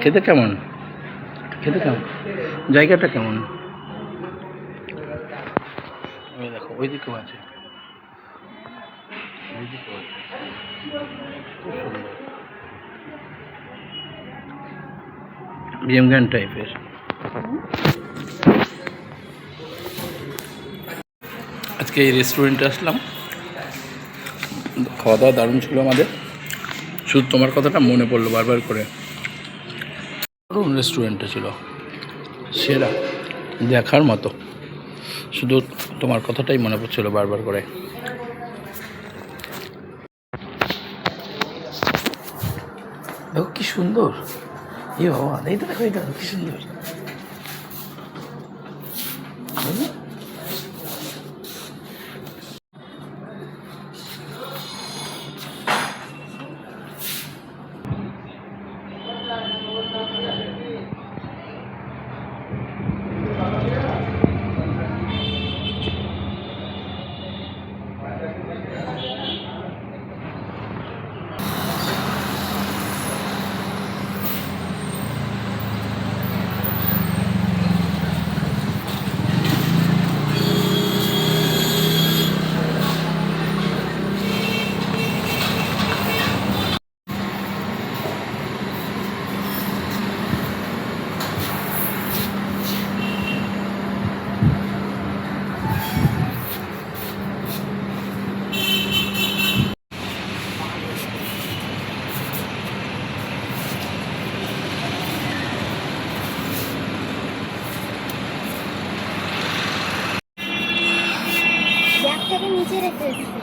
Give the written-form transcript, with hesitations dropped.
খেতে কেমন? জায়গাটা কেমন? দেখো ওইদিকেও আছে, ভিএম টাইপের। আজকে এই রেস্টুরেন্টে আসলাম, খাওয়া দাওয়া দারুণ ছিল আমাদের। শুধু তোমার কথাটা মনে পড়লো বারবার করে। দারুণ রেস্টুরেন্টটা ছিল, সেরা, দেখার মতো। শুধু তোমার কথাটাই মনে পড়ছিল বারবার করে। দেখো কি সুন্দর, এ বাবা, এই তো দেখো, এটা কি সুন্দর। ব্যাগটাকে নিচে রেখে